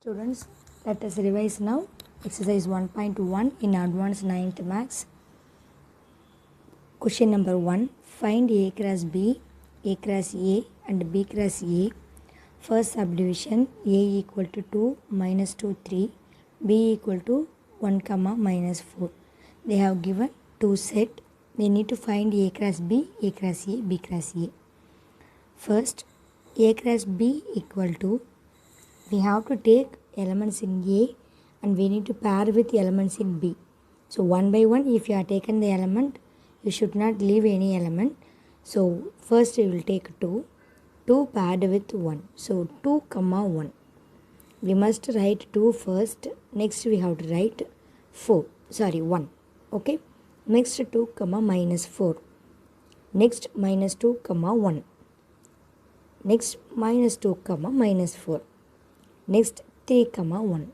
Students, let us revise now exercise 1.1 in advanced 9th maths. Question number 1. Find A cross B, A cross A and B cross A. First subdivision A equal to 2 minus 2 3, B equal to 1 comma minus 4. They have given two set. They need to find A cross B, A cross A, B cross A. First, A cross B equal to, we have to take elements in A and we need to pair with elements in B. So one by one, if you have taken the element, you should not leave any element. So first we will take 2 paired with 1. So 2 comma 1. We must write 2 first. Next we have to write 1. Okay. Next 2 comma minus 4. Next minus 2 comma 1. Next minus 2 comma minus 4. Next 3 comma 1.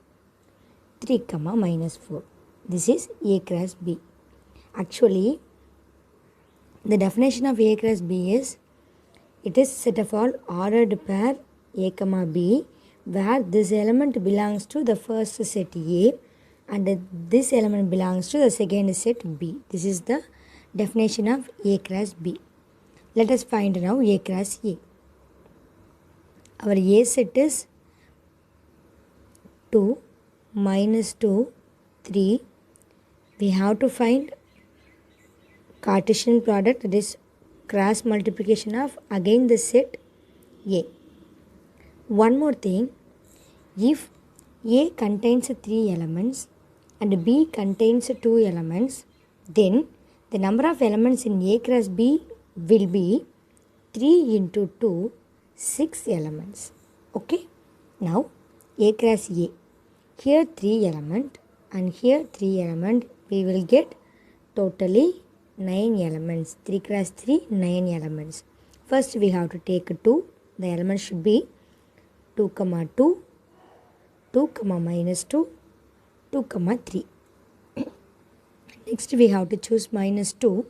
3 comma minus 4. This is A cross B. Actually, the definition of A cross B is, it is set of all ordered pair A comma B where this element belongs to the first set A and this element belongs to the second set B. This is the definition of A cross B. Let us find now A cross A. Our A set is 2 minus 2 3. We have to find Cartesian product, that is cross multiplication of again the set A. One more thing, if A contains 3 elements and B contains 2 elements, then the number of elements in A cross B will be 3 into 2, 6 elements. Okay. Now A cross A. Here 3 element and here 3 element. We will get totally 9 elements. 3 cross 3, 9 elements. First we have to take 2. The element should be 2 comma 2, 2 comma minus 2, 2 comma 3. Next we have to choose minus 2.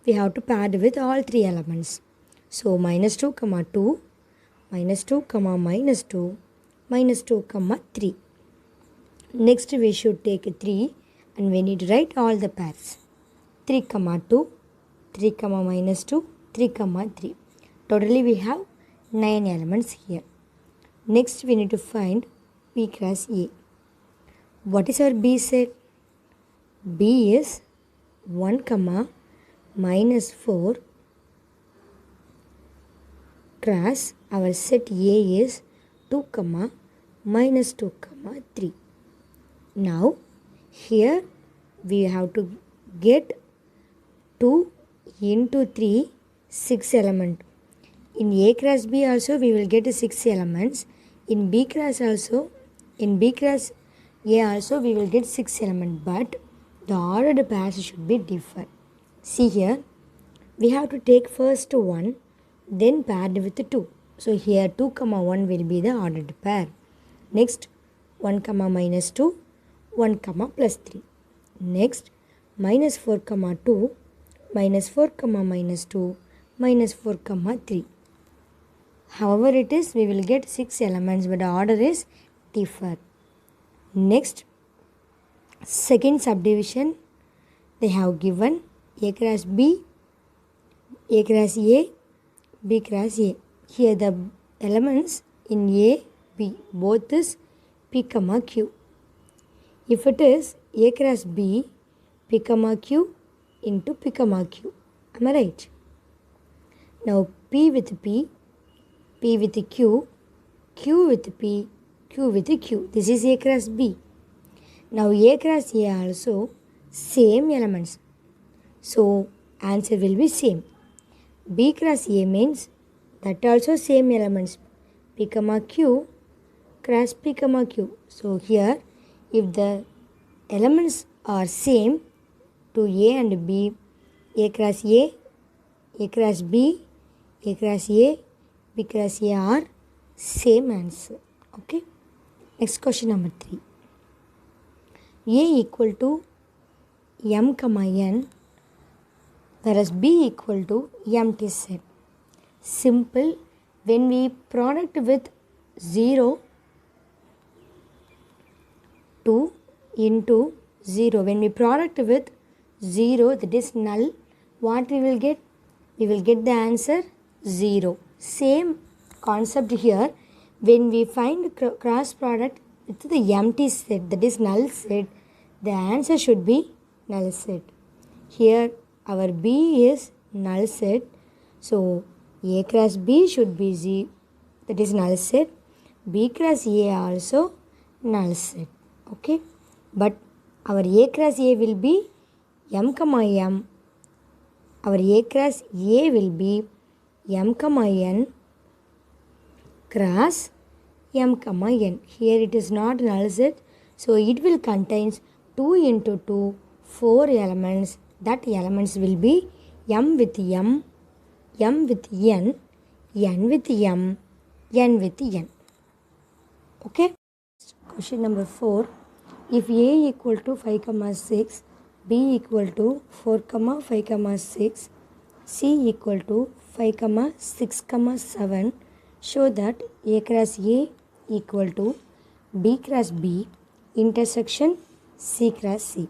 We have to pair with all 3 elements. So minus 2 comma 2, minus 2 comma minus 2, minus 2 comma 3. Next we should take 3 and we need to write all the pairs. 3 comma 2, 3 comma minus 2, 3 comma 3. Totally we have 9 elements here. Next we need to find B cross A. What is our B set? B is 1 comma minus 4 cross our set A is 2 comma minus 2 comma 3. Now here we have to get 2 into 3, 6 element. In A cross B also we will get 6 elements. In B cross also, in B cross A also we will get 6 elements, but the ordered pairs should be different. See here, we have to take first 1, then paired with 2. So here 2 comma 1 will be the ordered pair. Next 1 comma minus 2, 1 comma plus 3. Next minus 4 comma 2, minus 4 comma minus 2, minus 4 comma 3. However it is, we will get 6 elements, but the order is different. Next, second subdivision, they have given A cross B, A cross A, B cross A. Here the elements in A, B, both is P comma Q. If it is A cross B, P comma Q into P comma Q. Am I right? Now P with P, P with Q, Q with P, Q with Q. This is A cross B. Now A cross A also same elements. So answer will be same. B cross A means that also same elements. P comma Q cross P comma Q. So here if the elements are same to A and B, A cross A, A cross B, A cross A, B cross A are same answer. Okay. Next question number 3. A equal to M comma N, whereas B equal to empty set. Simple. When we product with 0 2 into 0. When we product with 0, that is null, what we will get? We will get the answer 0. Same concept here. When we find cross product with the empty set, that is null set, the answer should be null set. Here our B is null set. So A cross B should be Z, that is null set. B cross A also null set. Okay. But our A cross A will be M comma M. Our A cross A will be M comma N cross M comma N. Here it is not null set. So it will contains 2 into 2, 4 elements. That elements will be M with M with N with M, N with N. Okay. Question number 4. If A equal to 5 comma 6, B equal to 4 comma 5 comma 6, C equal to 5 comma 6 comma 7, show that A cross A equal to B cross B intersection C cross C.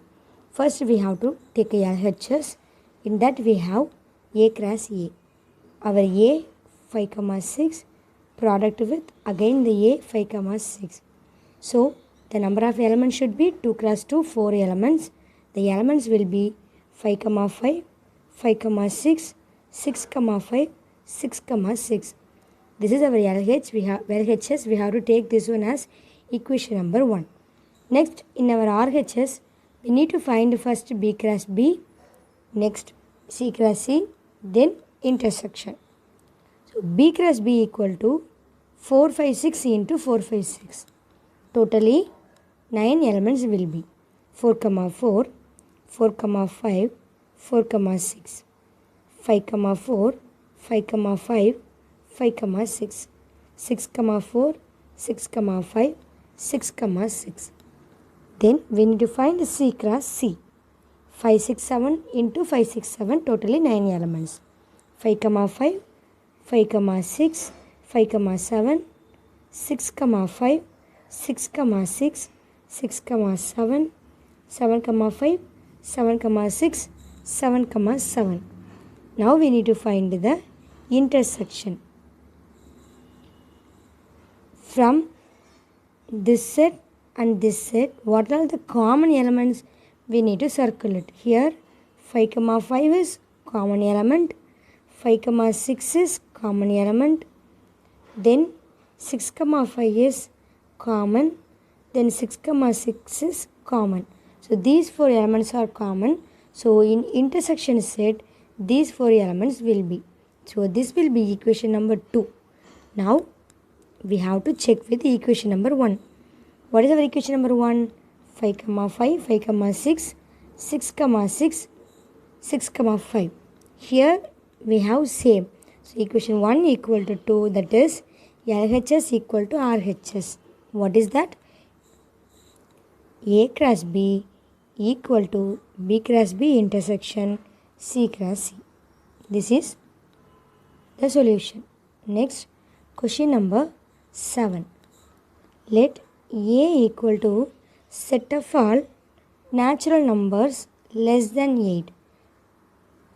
First we have to take a LHS. In that we have A cross A. Our A 5 comma 6 product with again the A 5 comma 6. So the number of elements should be 2 cross 2, 4 elements. The elements will be 5 comma 5, 5 comma 6, 6 comma 5, 6 comma 6. This is our LHS. We have to take this one as equation number 1. Next, in our RHS, we need to find first B cross B, next C cross C, then intersection. So B cross B equal to 4, 5, 6 into 4, 5, 6. Totally 9 elements will be 4 comma 4, 4 comma 5, 4 comma 6, 5 comma 4, 5 comma 5, 5 comma 6, 6 comma 4, 6 comma 5, 6 comma 6. Then we need to find C cross C. 5, 6, 7 into 5, 6, 7, totally 9 elements. 5 comma 5, 5 comma 6, 5 comma 7, 6 comma 5, 6 comma 6, 6 comma 7, 7 comma 5, 7 comma 6, 7 comma 7. Now we need to find the intersection. From this set and this set, what are the common elements? We need to circle it. Here 5 comma 5 is common element, 5 comma 6 is common element, then 6 comma 5 is common, then 6 comma 6 is common. So these 4 elements are common. So in intersection set, these 4 elements will be. So this will be equation number 2. Now we have to check with equation number 1. What is our equation number 1? 5 comma 5, 5 comma 6, 6 comma 6, 6 comma 5. Here we have same. So equation 1 equal to 2, that is LHS equal to RHS. What is that? A cross B equal to B cross B intersection C cross C. This is the solution. Next, question number 7. Let A equal to set of all natural numbers less than 8.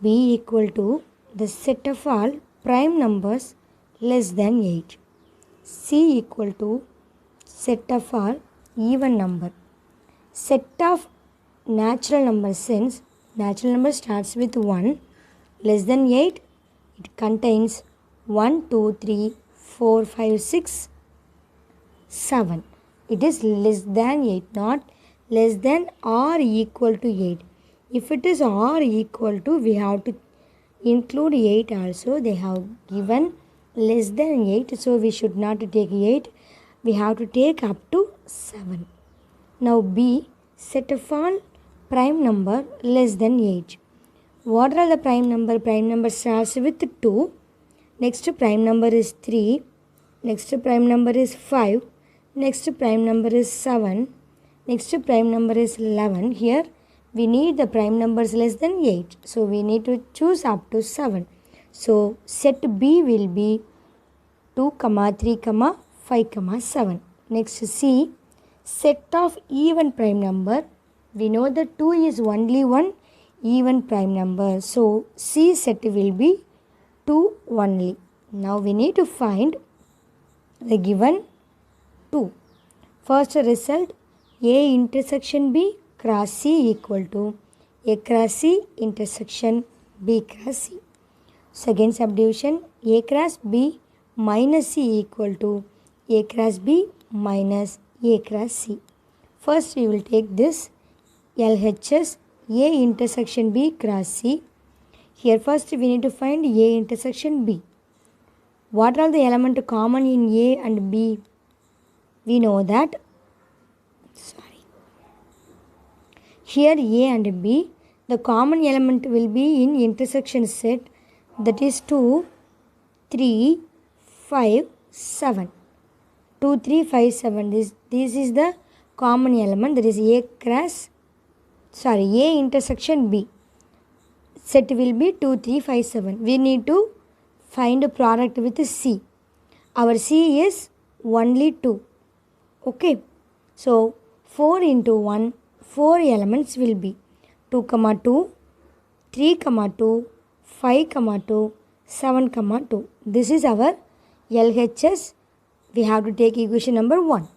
B equal to the set of all prime numbers less than 8. C equal to set of all even number. Set of natural number since natural number starts with 1, less than 8, it contains 1, 2, 3, 4, 5, 6, 7. It is less than 8, not less than or equal to 8. If it is or equal to, we have to include 8 also. They have given less than 8, so we should not take 8. We have to take up to 7. Now B, set of all prime number less than 8. What are the prime number? Prime number starts with 2. Next prime number is 3. Next prime number is 5. Next prime number is 7. Next prime number is 11. Here we need the prime numbers less than 8. So we need to choose up to 7. So set B will be 2, 3, 5, 7. Next C, set of even prime number. We know that 2 is only one even prime number. So C set will be 2 only. Now we need to find the given 2. First result, A intersection B cross C equal to A cross C intersection B cross C. Second subdivision, A cross B minus C equal to A cross B minus A cross C. First we will take this LHS A intersection B cross C. Here first we need to find A intersection B. What are the elements common in A and B? We know that, here A and B, the common element will be in intersection set, that is 2, 3, 5, 7. 2, 3, 5, 7. This is the common element, that is A intersection B. Set will be 2, 3, 5, 7. We need to find a product with C. Our C is only 2. Okay. So 4 into 1, 4 elements will be 2, 2, 3, 2, 5, 2, 7, 2. This is our LHS. We have to take equation number 1.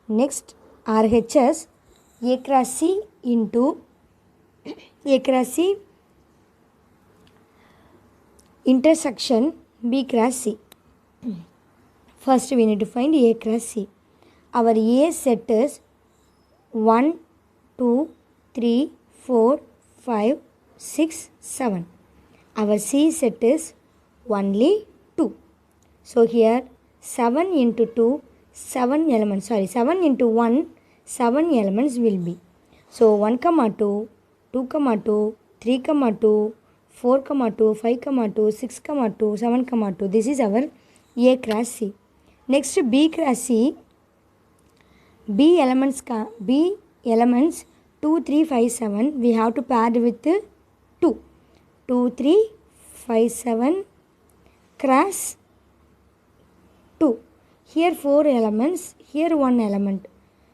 Next, RHS, A cross C into A cross C intersection B cross C. First we need to find A cross C. Our A set is 1, 2, 3, 4, 5, 6, 7. Our C set is only 2. So here 7 into 2, 7 elements, 7 into 1, 7 elements will be. So 1, 2, 2, 2, 3, 2, 4, 2, 5, 2, 6, 2, 7, 2. This is our A cross C. Next B cross C. B elements 2, 3, 5, 7. We have to pair with 2. 2, 3, 5, 7 cross 2. Here 4 elements, here 1 element.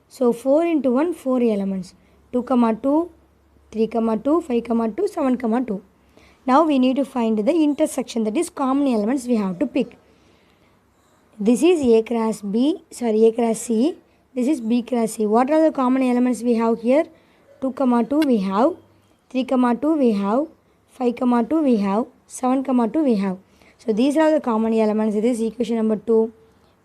So 4 into 1, 4 elements. 2, 2, 3, 2, 5, 2, 7, 2. Now we need to find the intersection, that is common elements we have to pick. This is A cross C. This is B cross C. What are the common elements we have here? 2, 2 we have, 3, 2 we have, 5, 2 we have, 7, 2 we have. So these are the common elements. This is equation number 2.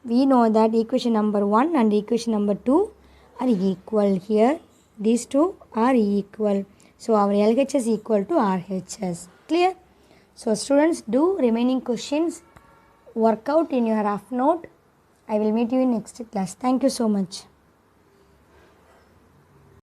We know that equation number 1 and equation number 2 are equal here. These two are equal. So our LHS is equal to RHS. Clear? So students, do remaining questions. Work out in your rough note. I will meet you in next class. Thank you so much.